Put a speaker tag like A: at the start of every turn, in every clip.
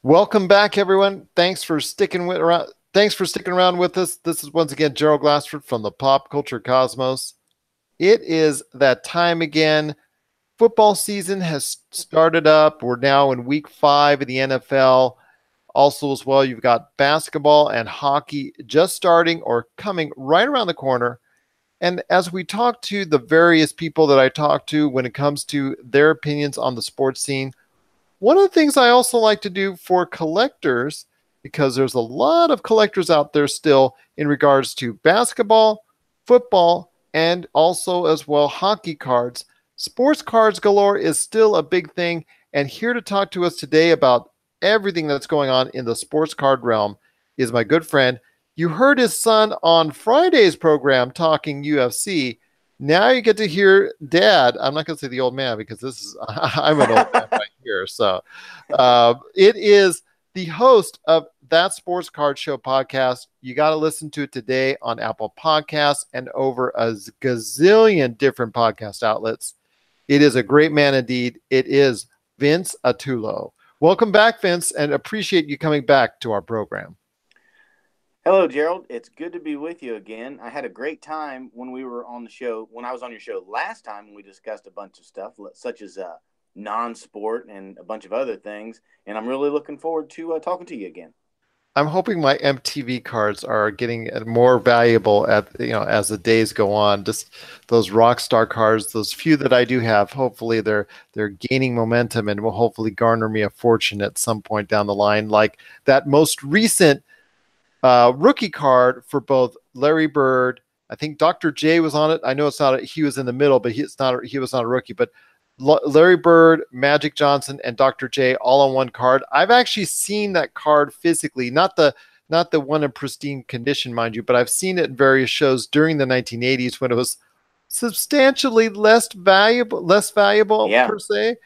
A: Welcome back, everyone. Thanks for sticking around with us. This is once again Gerald Glassford from the Pop Culture Cosmos. It is that time again. Football season has started up. We're now in week 5 of the NFL. Also, as well, you've got basketball and hockey just starting or coming right around the corner. And as we talk to the various people that I talk to when it comes to their opinions on the sports scene, one of the things I also like to do for collectors, because there's a lot of collectors out there still in regards to basketball, football, and also as well hockey cards. Sports cards galore is still a big thing. And here to talk to us today about everything that's going on in the sports card realm is my good friend. You heard his son on Friday's program talking UFC. Now you get to hear dad. I'm not going to say the old man because this is, I'm an old man right here. So it is the host of That Sports Card Show podcast. You got to listen to it today on Apple Podcasts and over a gazillion different podcast outlets. It is a great man indeed. It is Vince Autullo. Welcome back, Vince, and appreciate you coming back to our program.
B: Hello, Gerald. It's good to be with you again. I had a great time when I was on your show last time when we discussed a bunch of stuff, such as non-sport and a bunch of other things. And I'm really looking forward to talking to you again.
A: I'm hoping my MTV cards are getting more valuable as the days go on. Just those rock star cards, those few that I do have, hopefully they're gaining momentum and will hopefully garner me a fortune at some point down the line. Like that most recent rookie card for both Larry Bird. I think Dr. J was on it. I know it's not. He was in the middle, but he was not a rookie. But Larry Bird, Magic Johnson, and Dr. J all on one card. I've actually seen that card physically, not the one in pristine condition, mind you, but I've seen it in various shows during the 1980s when it was substantially less valuable
B: Yeah.
A: per se.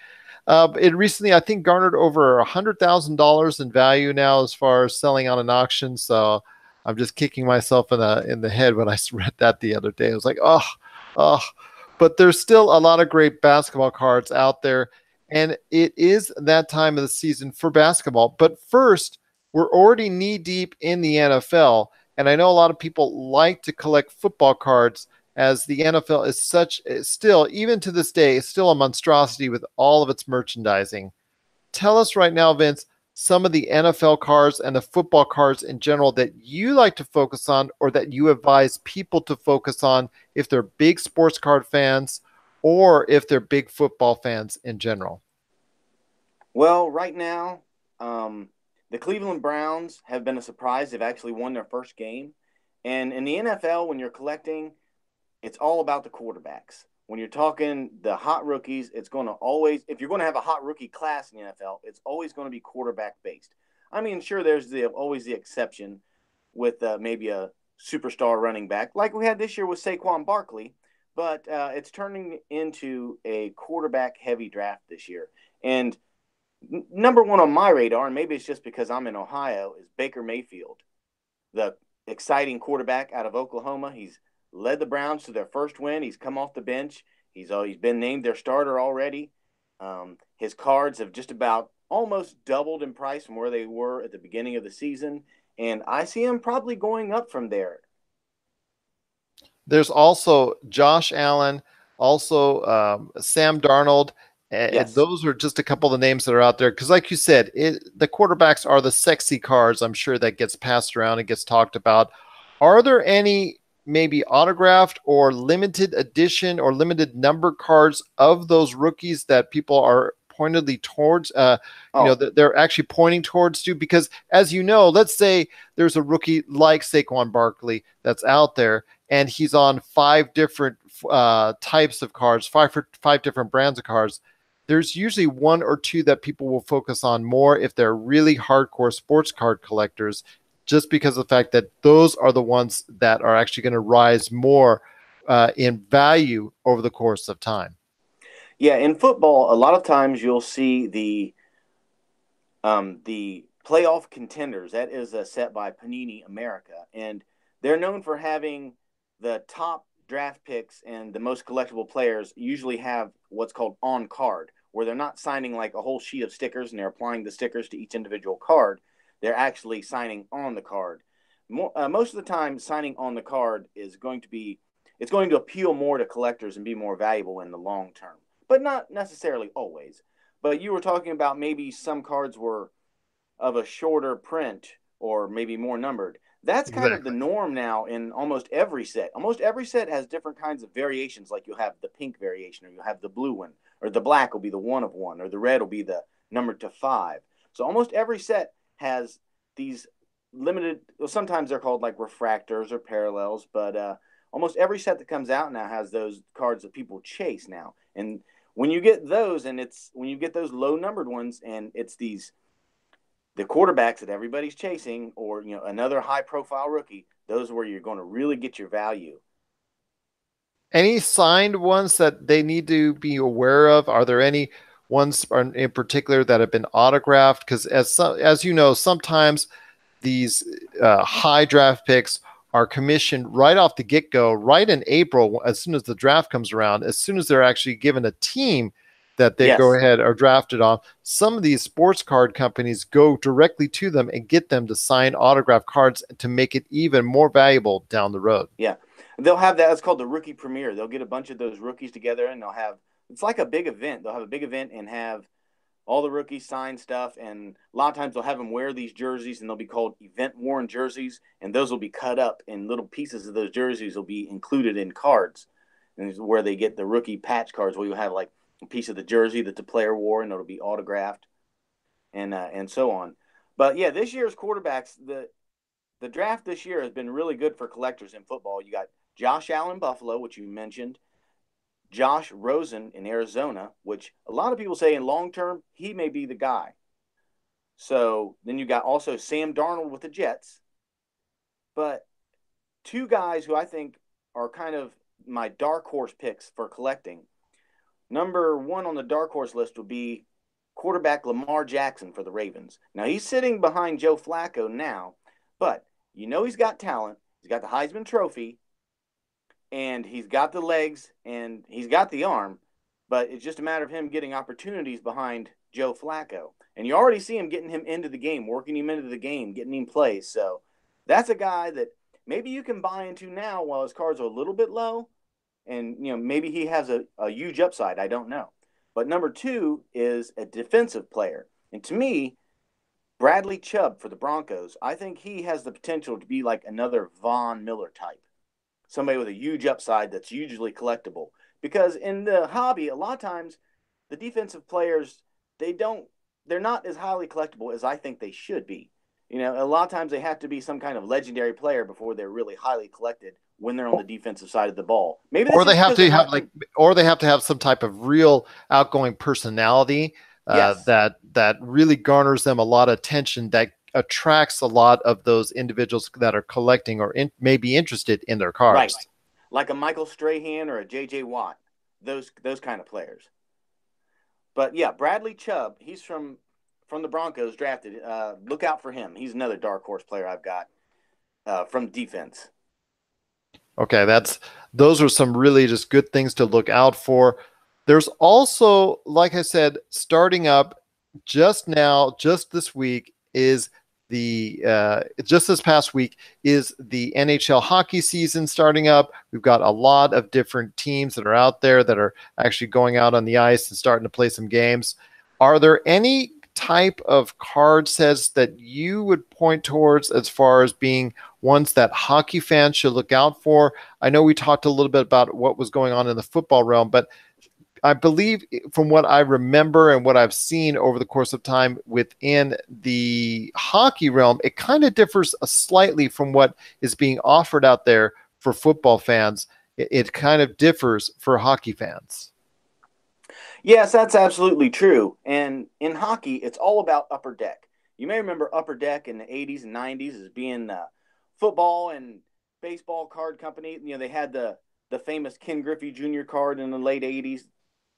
A: It recently, I think, garnered over $100,000 in value now as far as selling on an auction. So I'm just kicking myself in the head when I read that the other day. I was like, oh. But there's still a lot of great basketball cards out there, and it is that time of the season for basketball. But first, we're already knee deep in the NFL, and I know a lot of people like to collect football cards as the NFL is still, even to this day, is still a monstrosity with all of its merchandising. Tell us right now, Vince, some of the NFL cards and the football cards in general that you like to focus on or that you advise people to focus on if they're big sports card fans or if they're big football fans in general.
B: Well, right now, the Cleveland Browns have been a surprise. They've actually won their first game. And in the NFL, when you're collecting, it's all about the quarterbacks. When you're talking the hot rookies, it's going to always, if you're going to have a hot rookie class in the NFL, it's always going to be quarterback based. I mean, sure, there's always the exception with maybe a superstar running back, like we had this year with Saquon Barkley, but it's turning into a quarterback heavy draft this year. And number one on my radar, and maybe it's just because I'm in Ohio, is Baker Mayfield, the exciting quarterback out of Oklahoma. He's led the Browns to their first win. He's come off the bench. He's been named their starter already. His cards have just about almost doubled in price from where they were at the beginning of the season, and I see him probably going up from there.
A: There's also Josh Allen, also Sam Darnold. And
B: Yes.
A: those are just a couple of the names that are out there. Because, like you said, the quarterbacks are the sexy cards. I'm sure that gets passed around and gets talked about. Are there any maybe autographed or limited edition or limited number cards of those rookies that people are pointedly towards?
B: Oh,
A: That they're actually pointing towards to because, as you know, let's say there's a rookie like Saquon Barkley that's out there and he's on 5 different types of cards, five different brands of cards. There's usually one or two that people will focus on more if they're really hardcore sports card collectors, just because of the fact that those are the ones that are actually going to rise more in value over the course of time.
B: yeah. In football, a lot of times you'll see the playoff contenders. That is set by Panini America, and they're known for having the top draft picks and the most collectible players usually have what's called on card, where they're not signing like a whole sheet of stickers and they're applying the stickers to each individual card. They're actually signing on the card. Most of the time, signing on the card is going to be it's going to appeal more to collectors and be more valuable in the long term, but not necessarily always. But you were talking about maybe some cards were of a shorter print or maybe more numbered. That's kind of the
A: Exactly.
B: norm now in almost every set. Almost every set has different kinds of variations. Like you'll have the pink variation, or you'll have the blue one, or the black will be the one of one, or the red will be the number to five. So almost every set has these limited. Well, sometimes they're called like refractors or parallels, but almost every set that comes out now has those cards that people chase now. And when you get those, and it's when you get those low numbered ones, and it's these the quarterbacks that everybody's chasing, or another high profile rookie, those are where you're going to really get your value.
A: Any signed ones that they need to be aware of? Are there any ones in particular that have been autographed? Because as you know, sometimes these high draft picks are commissioned right off the get go, right in April, as soon as the draft comes around, as soon as they're actually given a team that they go
B: Yes.
A: ahead or drafted on. Some of these sports card companies go directly to them and get them to sign autograph cards to make it even more valuable down the road.
B: Yeah. They'll have that. It's called the rookie premiere. They'll get a bunch of those rookies together and they'll have it's like a big event. They'll have a big event and have all the rookies sign stuff, and a lot of times they'll have them wear these jerseys, and they'll be called event worn jerseys, and those will be cut up, and little pieces of those jerseys will be included in cards, and this is where they get the rookie patch cards, where you have like a piece of the jersey that the player wore, and it'll be autographed, and so on. But yeah, this year's quarterbacks, the draft this year has been really good for collectors in football. You got Josh Allen, Buffalo, which you mentioned. Josh Rosen in Arizona, which a lot of people say in long term, he may be the guy. So then you got also Sam Darnold with the Jets. But two guys who I think are kind of my dark horse picks for collecting. Number one on the dark horse list would be quarterback Lamar Jackson for the Ravens. Now he's sitting behind Joe Flacco now, but he's got talent. He's got the Heisman Trophy, and he's got the legs, and he's got the arm, but it's just a matter of him getting opportunities behind Joe Flacco. And you already see him getting him into the game, working him into the game, getting him plays. So that's a guy that maybe you can buy into now while his cards are a little bit low, and maybe he has a huge upside. I don't know. But number two is a defensive player, and to me, Bradley Chubb for the Broncos. I think he has the potential to be like another Von Miller type, somebody with a huge upside that's usually collectible. Because in the hobby, a lot of times the defensive players they're not as highly collectible as I think they should be. A lot of times they have to be some kind of legendary player before they're really highly collected when they're on the defensive side of the ball. Maybe that's
A: Or they
B: just
A: have
B: because they're
A: to have
B: not.
A: like, or they have to have some type of real outgoing personality
B: Yes,
A: that really garners them a lot of attention, that attracts a lot of those individuals that are collecting or may be interested in their
B: right.
A: cards.
B: Like a Michael Strahan or a J.J. Watt, those kind of players. But yeah, Bradley Chubb, he's from the Broncos, drafted. Look out for him. He's another dark horse player I've got from defense.
A: Okay, those are some really just good things to look out for. There's also, like I said, starting up just now, just this week is just this past week is the NHL hockey season starting up. We've got a lot of different teams that are out there that are actually going out on the ice and starting to play some games. Are there any type of card sets that you would point towards as far as being ones that hockey fans should look out for? I know we talked a little bit about what was going on in the football realm, but I believe from what I remember and what I've seen over the course of time within the hockey realm, it kind of differs slightly from what is being offered out there for football fans. It kind of differs for hockey fans.
B: Yes, that's absolutely true. And in hockey, it's all about Upper Deck. You may remember Upper Deck in the 80s and 90s as being the football and baseball card company. They had the famous Ken Griffey Jr. card in the late 80s.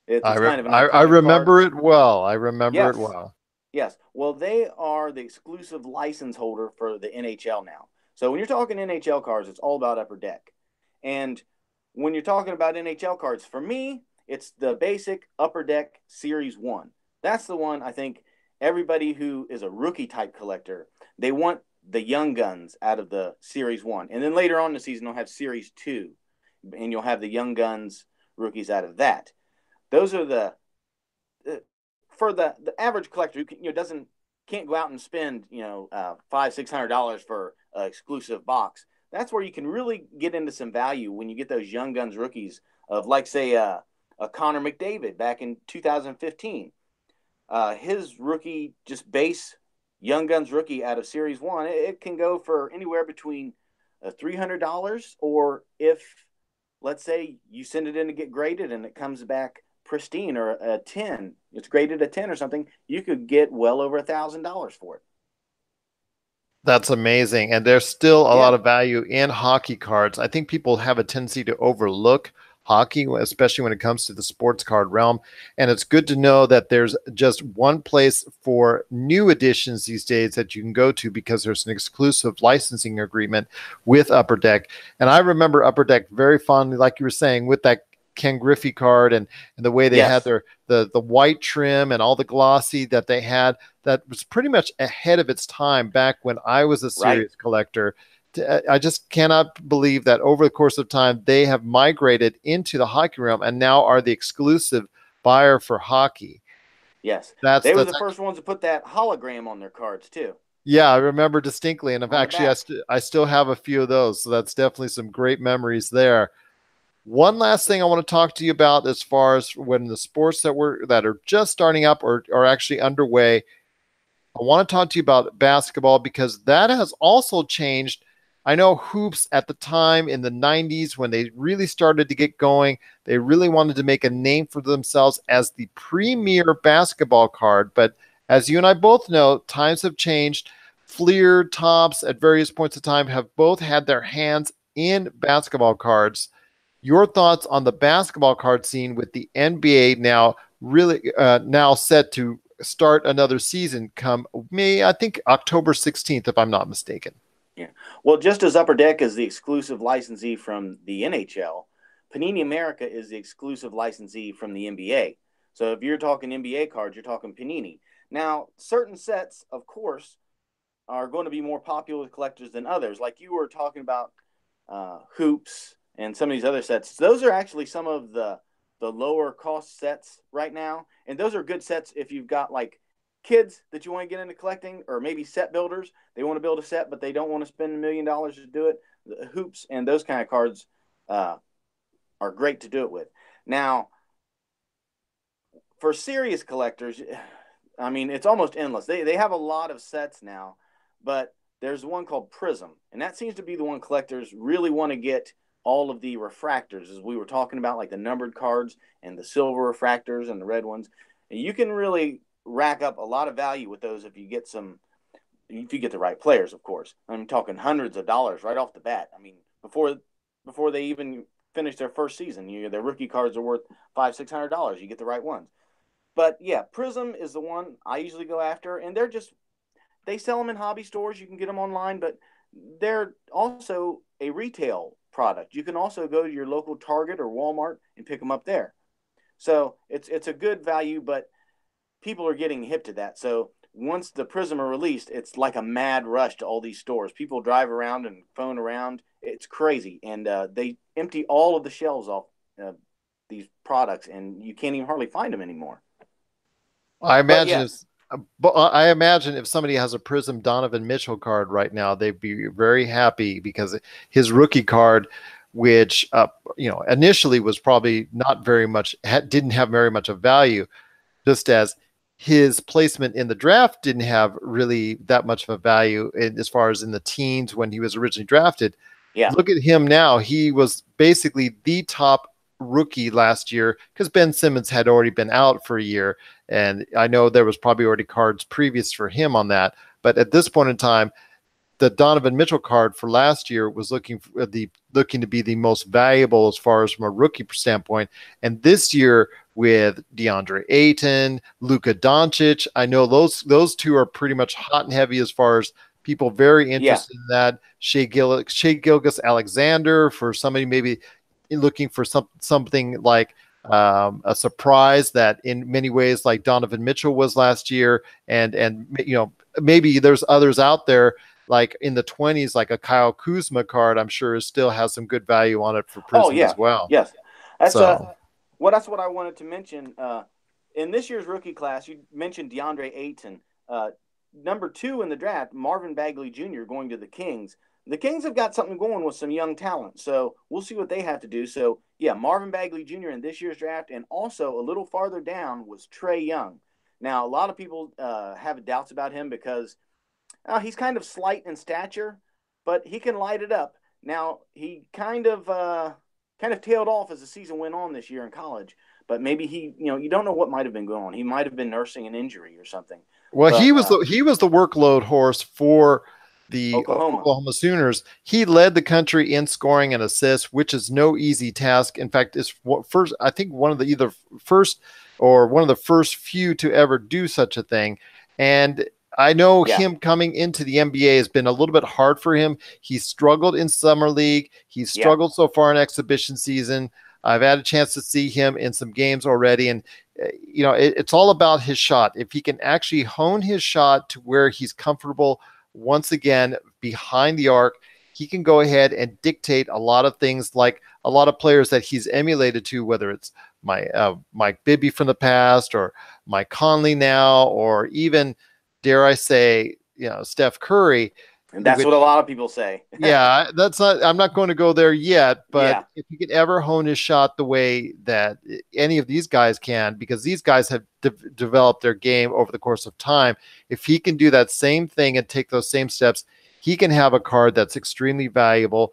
B: It's kind of an
A: I
B: iconic card.
A: remember it well. I remember it
B: Yes.
A: well.
B: Yes. Well, they are the exclusive license holder for the NHL now. So when you're talking NHL cards, it's all about Upper Deck. And when you're talking about NHL cards, for me, It's the basic Upper Deck Series 1. That's the one I think everybody who is a rookie type collector, they want the young guns out of the Series 1. And then later on in the season, they'll have Series 2, and you'll have the young guns rookies out of that. Those are the for the average collector who doesn't can't go out and spend $500-600 for an exclusive box. That's where you can really get into some value when you get those young guns rookies of, like, say, a Connor McDavid back in 2015. His rookie, just base young guns rookie out of Series 1, it can go for anywhere between $300, or if, let's say, you send it in to get graded and it comes back pristine, or a 10, it's graded a 10 or something, you could get well over $1,000 for it.
A: That's amazing. And there's still a
B: Yeah.
A: lot of value in hockey cards. I think people have a tendency to overlook hockey, especially when it comes to the sports card realm. And it's good to know that there's just one place for new editions these days that you can go to, because there's an exclusive licensing agreement with Upper Deck. And I remember Upper Deck very fondly, like you were saying, with that Ken Griffey card, and the way they had
B: Yes.
A: their the white trim and all the glossy that they had, that was pretty much ahead of its time back when I was a
B: Right.
A: serious collector. I just cannot believe that over the course of time they have migrated into the hockey realm and now are the exclusive buyer for hockey.
B: Yes.
A: That's
B: They were
A: that's
B: the first ones to put that hologram on their cards too,
A: Yeah, I remember distinctly, and
B: on the
A: actually
B: back.
A: I still have a few of those, so that's definitely some great memories there. One last thing I want to talk to you about, as far as when the sports that are just starting up or are actually underway, I want to talk to you about basketball, because that has also changed. I know hoops at the time in the 90s, when they really started to get going, they really wanted to make a name for themselves as the premier basketball card. But as you and I both know, times have changed. Fleer, Tops at various points of time have both had their hands in basketball cards. Your thoughts on the basketball card scene with the NBA now really now set to start another season come May, I think October 16th, if I'm not mistaken.
B: Yeah. Well, just as Upper Deck is the exclusive licensee from the NHL, Panini America is the exclusive licensee from the NBA. So if you're talking NBA cards, you're talking Panini. Now, certain sets, of course, are going to be more popular with collectors than others. Like you were talking about hoops and some of these other sets. Those are actually some of the lower cost sets right now, and those are good sets if you've got, like, kids that you want to get into collecting, or maybe set builders. They want to build a set, but they don't want to spend $1 million to do it. The hoops and those kind of cards uh, are great to do it with. Now, for serious collectors, I mean, it's almost endless. They have a lot of sets now, but there's one called Prism, and that seems to be the one collectors really want to get all of the refractors, as we were talking about, like the numbered cards and the silver refractors and the red ones. And you can really rack up a lot of value with those if you get the right players, of course. I'm talking hundreds of dollars right off the bat. I mean, before they even finish their first season, their rookie cards are worth $500-600. You get the right ones. But yeah, Prism is the one I usually go after, and they sell them in hobby stores. You can get them online, but they're also a retail product. You can also go to your local Target or Walmart and pick them up there. So it's a good value, but people are getting hip to that. So once the Prism are released, it's like a mad rush to all these stores. People drive around and phone around. It's crazy, and they empty all of the shelves off these products, and you can't even hardly find them anymore.
A: I
B: But
A: imagine
B: yeah,
A: if but I imagine if somebody has a Prism Donovan Mitchell card right now, they'd be very happy, because his rookie card, which initially was probably not very much, didn't have very much of value, just as his placement in the draft didn't have really that much of a value as far as in the teens when he was originally drafted.
B: yeah,
A: Look at him now. He was basically the top rookie last year, because Ben Simmons had already been out for a year. And I know there was probably already cards previous for him on that. But at this point in time, the Donovan Mitchell card for last year was looking to be the most valuable as far as from a rookie standpoint. And this year with DeAndre Ayton, Luka Doncic, I know those two are pretty much hot and heavy as far as people very
B: yeah,
A: interested in that. Shea Gilgis Alexander, for somebody maybe looking for something like a surprise that in many ways, like Donovan Mitchell was last year, and maybe there's others out there like in the 20s, like a Kyle Kuzma card. I'm sure still has some good value on it for
B: Oh
A: Prism
B: yeah,
A: as well.
B: yes. That's
A: So
B: that's what I wanted to mention. In this year's rookie class, you mentioned DeAndre Ayton, number 2 in the draft, Marvin Bagley Jr. going to the Kings. The Kings have got something going with some young talent, so we'll see what they have to do. So yeah, Marvin Bagley Jr. in this year's draft, and also a little farther down was Trae Young. Now a lot of people have doubts about him because he's kind of slight in stature, but he can light it up. Now he kind of tailed off as the season went on this year in college, but maybe you don't know what might have been going on. He might have been nursing an injury or something.
A: well,
B: But
A: he was the workload horse for the
B: Oklahoma,
A: Oklahoma Sooners. He led the country in scoring and assists, which is no easy task. In fact, it's first, I think, one of the either first or one of the first few to ever do such a thing. And I know
B: yeah,
A: him coming into the NBA has been a little bit hard for him. He struggled in summer league. He's
B: yeah,
A: struggled so far in exhibition season. I've had a chance to see him in some games already, and it's all about his shot. If he can actually hone his shot to where he's comfortable once again behind the arc, he can go ahead and dictate a lot of things, like a lot of players that he's emulated to, whether it's Mike Bibby from the past or Mike Conley now, or even, dare I say, Steph Curry,
B: and that's what a
A: which,
B: lot of people say.
A: yeah, I'm not going to go there yet, but
B: Yeah,
A: if he could ever hone his shot the way that any of these guys can, because these guys have developed their game over the course of time, if he can do that same thing and take those same steps, he can have a card that's extremely valuable.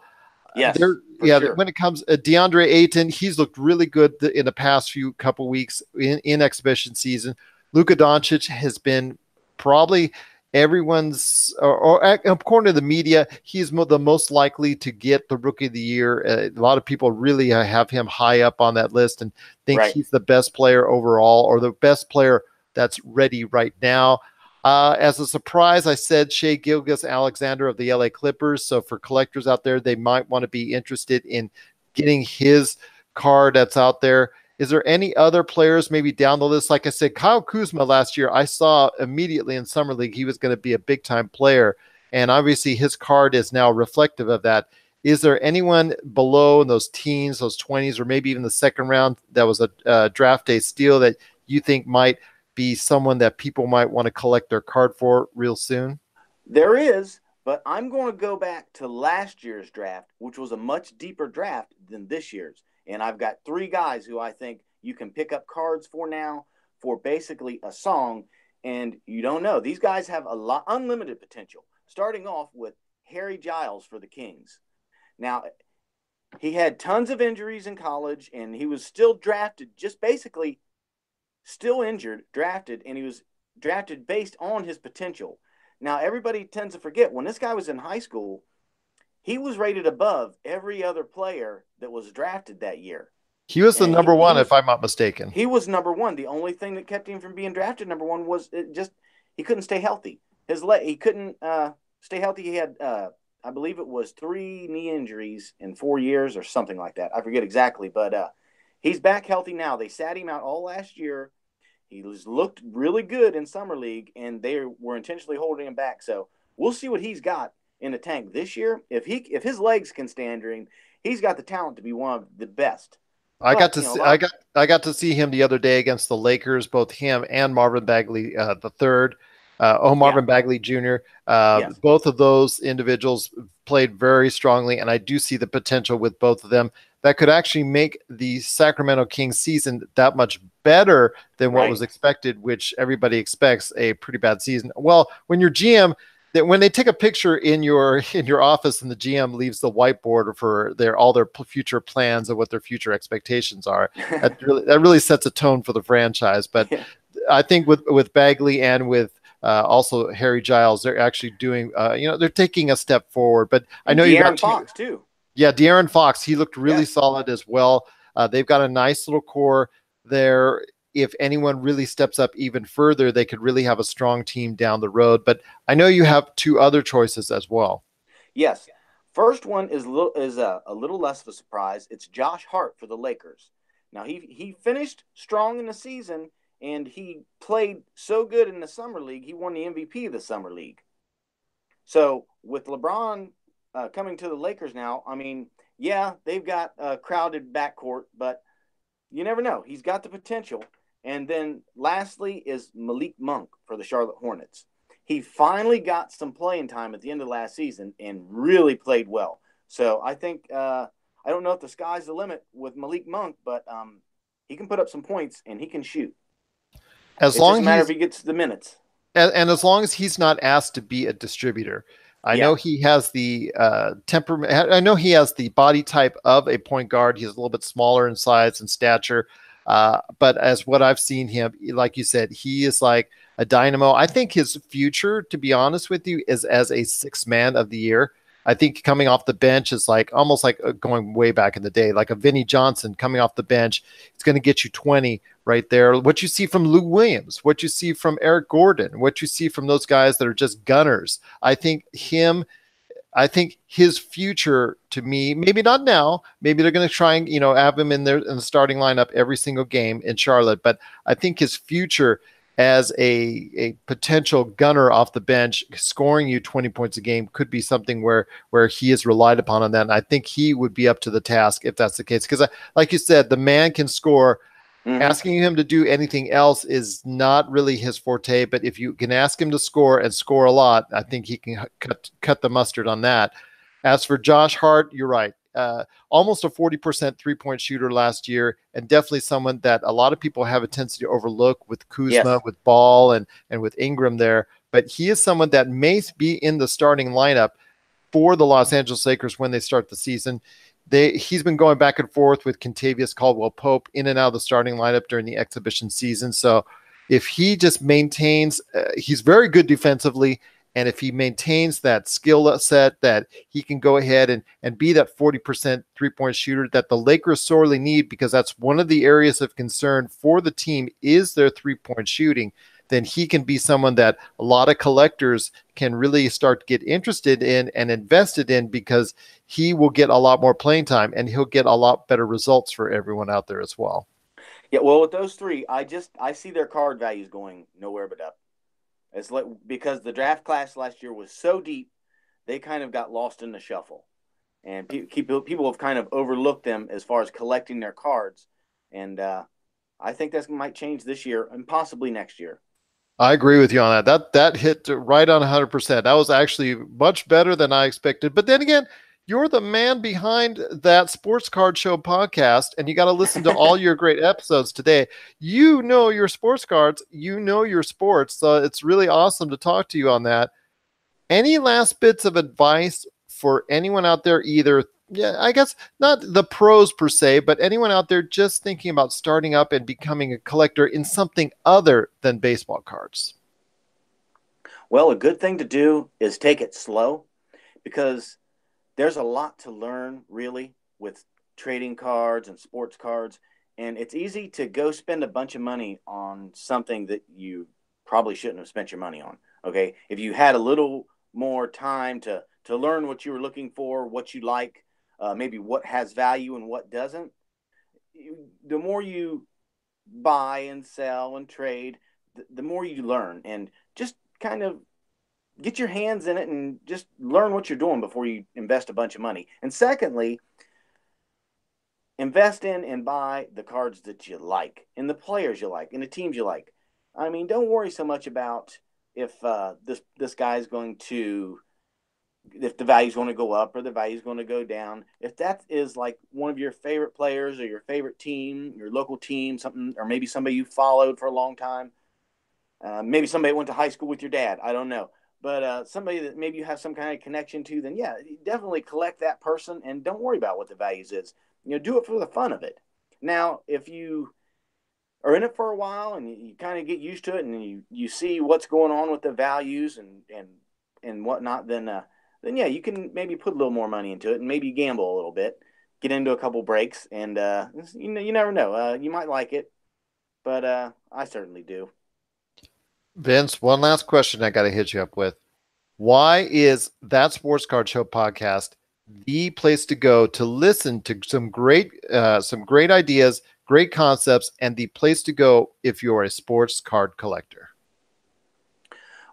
B: yes, for
A: Yeah,
B: sure.
A: when it comes DeAndre Ayton, he's looked really good in the past few couple weeks in exhibition season. Luka Doncic has been probably everyone's, or according to the media, he's the most likely to get the Rookie of the Year. A lot of people really have him high up on that list and think
B: Right.
A: he's the best player overall, or the best player that's ready right now. As a surprise, I said Shea Gilgeous-Alexander of the LA Clippers. So for collectors out there, they might want to be interested in getting his card that's out there. Is there any other players maybe down the list? Like I said, Kyle Kuzma last year, I saw immediately in Summer League he was going to be a big time player. And obviously his card is now reflective of that. Is there anyone below in those teens, those 20s, or maybe even the second round that was a draft day steal that you think might be someone that people might want to collect their card for real soon?
B: There is, but I'm going to go back to last year's draft, which was a much deeper draft than this year's. And I've got 3 guys who I think you can pick up cards for now for basically a song. And you don't know. These guys have a lot unlimited potential. Starting off with Harry Giles for the Kings. Now, he had tons of injuries in college, and he was still drafted, just basically still injured, drafted, and he was drafted based on his potential. Now, everybody tends to forget when this guy was in high school, he was rated above every other player that was drafted that year.
A: He was the
B: And
A: number one, if I'm not mistaken.
B: he was number one. The only thing that kept him from being drafted number one was he couldn't stay healthy. He couldn't stay healthy. He had I believe it was 3 knee injuries in 4 years or something like that. I forget exactly, but he's back healthy now. They sat him out all last year. He looked really good in summer league, and they were intentionally holding him back. So we'll see what he's got in the tank this year. If his legs can stand him, he's got the talent to be one of the best.
A: I got
B: But
A: to see, I got to see him the other day against the Lakers, both him and Marvin Bagley the third.
B: yeah,
A: Marvin Bagley Jr.
B: yes,
A: Both of those individuals played very strongly, and I do see the potential with both of them that could actually make the Sacramento Kings season that much better than what was
B: right.
A: expected, which everybody expects a pretty bad season. Well, when your GM, that when they take a picture in your office and the GM leaves the whiteboard for all their future plans and what their future expectations are, that really sets a tone for the franchise. But
B: Yeah.
A: I think with Bagley and with also Harry Giles, they're actually doing they're taking a step forward. But I
B: And
A: know you got
B: De'Aaron
A: two.
B: Fox too.
A: Yeah, De'Aaron Fox, he looked really
B: Yes.
A: solid as well. They've got a nice little core there. If anyone really steps up even further, they could really have a strong team down the road. But I know you have 2 other choices as well.
B: Yes. First one is a little less of a surprise. It's Josh Hart for the Lakers. Now he finished strong in the season, and he played so good in the summer league. He won the MVP of the summer league. So with LeBron coming to the Lakers now, I mean, yeah, they've got a crowded backcourt, but you never know. He's got the potential. And then lastly is Malik Monk for the Charlotte Hornets. He finally got some playing time at the end of last season and really played well. So I think I don't know if the sky's the limit with Malik Monk, but he can put up some points and he can shoot.
A: As
B: It's just
A: long
B: a
A: as
B: matter if he gets the minutes.
A: and as long as he's not asked to be a distributor. I
B: Yeah.
A: know he has the temperament. I know he has the body type of a point guard. He's a little bit smaller in size and stature. But as what I've seen him, like you said, he is like a dynamo. I think his future, to be honest with you, is as a sixth man of the year. I think coming off the bench is like almost like going way back in the day, like a Vinnie Johnson coming off the bench. It's going to get you 20 right there. What you see from Lou Williams, what you see from Eric Gordon, what you see from those guys that are just gunners. I think his future, to me, maybe not now, maybe they're going to try and, have him in there in the starting lineup every single game in Charlotte. But I think his future as a potential gunner off the bench, scoring you 20 points a game could be something where he is relied upon on that. And I think he would be up to the task if that's the case. Because like you said, the man can score. Mm-hmm. Asking him to do anything else is not really his forte, but if you can ask him to score and score a lot, I think he can cut the mustard on that. As for Josh Hart, you're right. Almost a 40% three-point shooter last year, and definitely someone that a lot of people have a tendency to overlook with Kuzma, yes, with Ball, and with Ingram there. But he is someone that may be in the starting lineup for the Los Angeles Lakers when they start the season. He's been going back and forth with Kentavious Caldwell-Pope in and out of the starting lineup during the exhibition season. So if he just maintains, he's very good defensively, and if he maintains that skill set that he can go ahead and be that 40% three-point shooter that the Lakers sorely need, because that's one of the areas of concern for the team is their three-point shooting, then he can be someone that a lot of collectors can really start to get interested in and invested in, because he will get a lot more playing time and he'll get a lot better results for everyone out there as well.
B: Yeah, well, with those three, I see their card values going nowhere but up. It's like, because the draft class last year was so deep, they kind of got lost in the shuffle, and people have kind of overlooked them as far as collecting their cards. And I think that might change this year and possibly next year.
A: I agree with you on that. That hit right on 100%. That was actually much better than I expected. But then again, you're the man behind that Sports Card Show podcast, and you got to listen to all your great episodes today. You know your sports cards, you know your sports, so it's really awesome to talk to you on that. Any last bits of advice for anyone out there, either, I guess not the pros per se, but anyone out there just thinking about starting up and becoming a collector in something other than baseball cards?
B: Well, a good thing to do is take it slow, because there's a lot to learn, really, with trading cards and sports cards. And it's easy to go spend a bunch of money on something that you probably shouldn't have spent your money on. Okay. If you had a little more time to learn what you were looking for, what you like, maybe what has value and what doesn't, the more you buy and sell and trade, the more you learn, and just kind of get your hands in it and just learn what you're doing before you invest a bunch of money. And secondly, invest in and buy the cards that you like, and the players you like, and the teams you like. I mean, don't worry so much about if this guy's going to, if the value's going to go up or the value's going to go down. If that is like one of your favorite players or your favorite team, your local team, something, or maybe somebody you followed for a long time, maybe somebody went to high school with your dad, I don't know. But somebody that maybe you have some kind of connection to, then yeah, definitely collect that person and don't worry about what the values is. Do it for the fun of it. Now, if you are in it for a while and you kind of get used to it, and you see what's going on with the values and whatnot, then yeah, you can maybe put a little more money into it and maybe gamble a little bit, get into a couple breaks, and you never know. You might like it, but I certainly do.
A: Vince, one last question I got to hit you up with. Why is that Sports Card Show podcast the place to go to listen to some great ideas, great concepts, and the place to go if you're a sports card collector.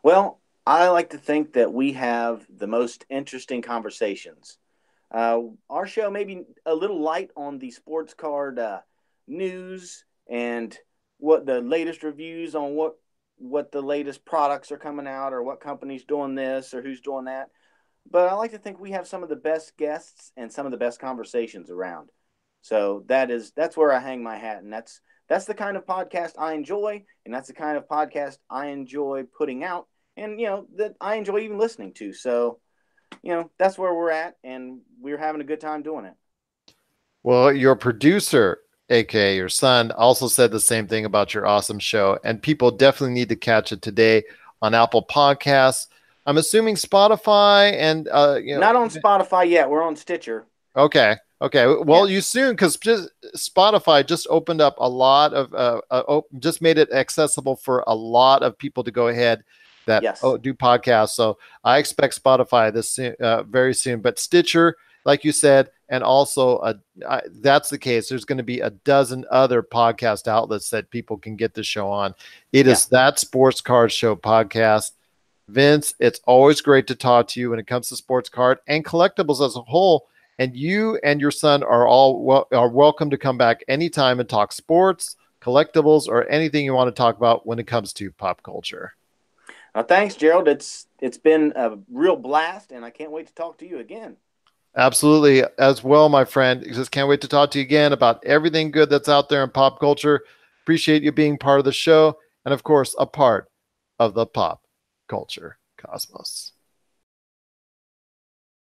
B: Well, I like to think that we have the most interesting conversations. Our show may be a little light on the sports card news and what the latest reviews on what the latest products are coming out, or what company's doing this or who's doing that. But I like to think we have some of the best guests and some of the best conversations around. So that's where I hang my hat, and that's the kind of podcast I enjoy, and that's the kind of podcast I enjoy putting out, and that I enjoy even listening to. So that's where we're at, and we're having a good time doing it.
A: Well, your producer, aka your son, also said the same thing about your awesome show, and people definitely need to catch it today on Apple Podcasts. I'm assuming Spotify and
B: Not on Spotify yet. We're on Stitcher.
A: Okay. Okay. Well,
B: Yeah.
A: you soon, because Spotify just opened up a lot of, just made it accessible for a lot of people to go ahead that
B: Yes.
A: do podcasts. So I expect Spotify this soon, very soon. But Stitcher, like you said, and also that's the case. There's going to be a dozen other podcast outlets that people can get the show on. It is That Sports Card Show podcast. Vince, it's always great to talk to you when it comes to sports card and collectibles as a whole. And you and your son are are welcome to come back anytime and talk sports, collectibles, or anything you want to talk about when it comes to pop culture.
B: Thanks, Gerald. It's been a real blast, and I can't wait to talk to you again.
A: Absolutely, as well, my friend. Just can't wait to talk to you again about everything good that's out there in pop culture. Appreciate you being part of the show, and of course, a part of the pop culture cosmos.